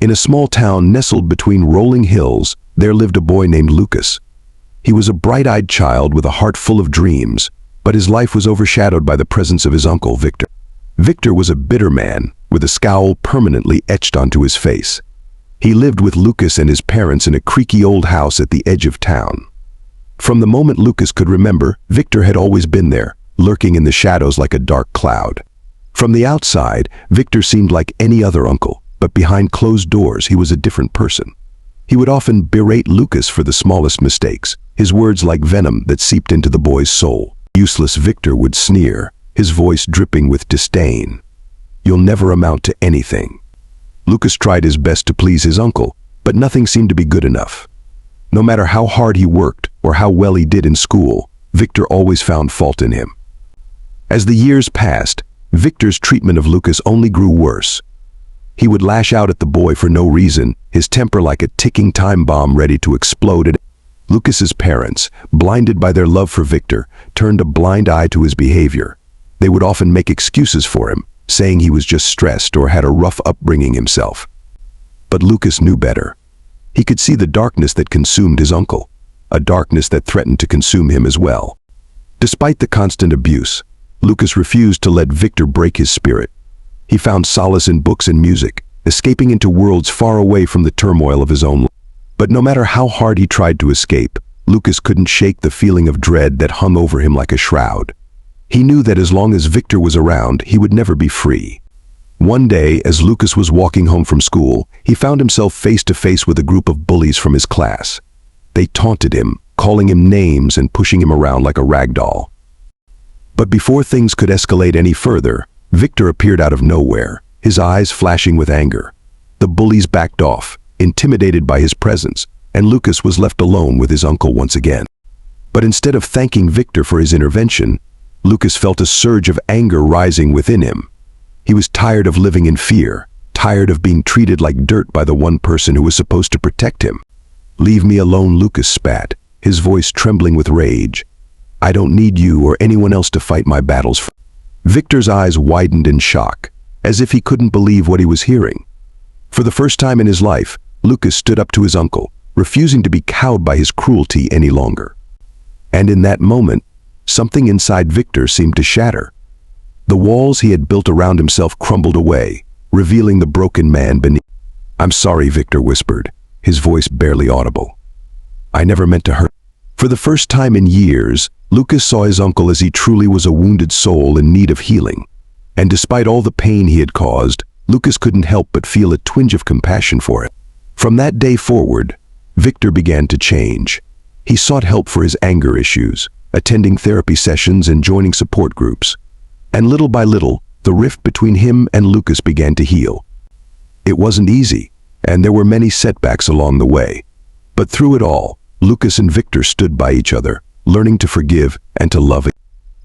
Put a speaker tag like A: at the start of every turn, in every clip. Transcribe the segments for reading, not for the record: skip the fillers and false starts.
A: In a small town nestled between rolling hills, there lived a boy named Lucas. He was a bright-eyed child with a heart full of dreams, but his life was overshadowed by the presence of his uncle, Victor. Victor was a bitter man, with a scowl permanently etched onto his face. He lived with Lucas and his parents in a creaky old house at the edge of town. From the moment Lucas could remember, Victor had always been there, lurking in the shadows like a dark cloud. From the outside, Victor seemed like any other uncle, but behind closed doors he was a different person. He would often berate Lucas for the smallest mistakes, his words like venom that seeped into the boy's soul. Useless Victor would sneer, his voice dripping with disdain. "You'll never amount to anything." Lucas tried his best to please his uncle, but nothing seemed to be good enough. No matter how hard he worked or how well he did in school, Victor always found fault in him. As the years passed, Victor's treatment of Lucas only grew worse. He would lash out at the boy for no reason, his temper like a ticking time bomb ready to explode. Lucas's parents, blinded by their love for Victor, turned a blind eye to his behavior. They would often make excuses for him, saying he was just stressed or had a rough upbringing himself. But Lucas knew better. He could see the darkness that consumed his uncle, a darkness that threatened to consume him as well. Despite the constant abuse, Lucas refused to let Victor break his spirit. He found solace in books and music, escaping into worlds far away from the turmoil of his own life. But no matter how hard he tried to escape, Lucas couldn't shake the feeling of dread that hung over him like a shroud. He knew that as long as Victor was around, he would never be free. One day, as Lucas was walking home from school, he found himself face to face with a group of bullies from his class. They taunted him, calling him names and pushing him around like a rag doll. But before things could escalate any further, Victor appeared out of nowhere, his eyes flashing with anger. The bullies backed off, intimidated by his presence, and Lucas was left alone with his uncle once again. But instead of thanking Victor for his intervention, Lucas felt a surge of anger rising within him. He was tired of living in fear, tired of being treated like dirt by the one person who was supposed to protect him. "Leave me alone," Lucas spat, his voice trembling with rage. "I don't need you or anyone else to fight my battles." Victor's eyes widened in shock, as if he couldn't believe what he was hearing. For the first time in his life, Lucas stood up to his uncle, refusing to be cowed by his cruelty any longer. And in that moment, something inside Victor seemed to shatter. The walls he had built around himself crumbled away, revealing the broken man beneath. "I'm sorry," Victor whispered, his voice barely audible. "I never meant to hurt." For the first time in years, Lucas saw his uncle as he truly was, a wounded soul in need of healing. And despite all the pain he had caused, Lucas couldn't help but feel a twinge of compassion for it. From that day forward, Victor began to change. He sought help for his anger issues, attending therapy sessions and joining support groups. And little by little, the rift between him and Lucas began to heal. It wasn't easy, and there were many setbacks along the way. But through it all, Lucas and Victor stood by each other, learning to forgive and to love it.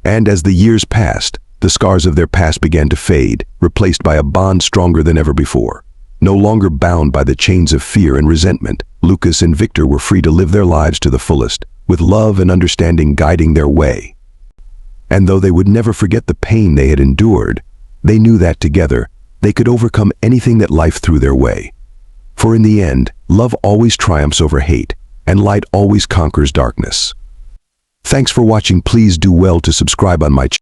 A: And as the years passed, the scars of their past began to fade, replaced by a bond stronger than ever before. No longer bound by the chains of fear and resentment, Lucas and Victor were free to live their lives to the fullest, with love and understanding guiding their way. And though they would never forget the pain they had endured, they knew that together, they could overcome anything that life threw their way. For in the end, love always triumphs over hate, and light always conquers darkness. Thanks for watching. Please do well to subscribe on my channel.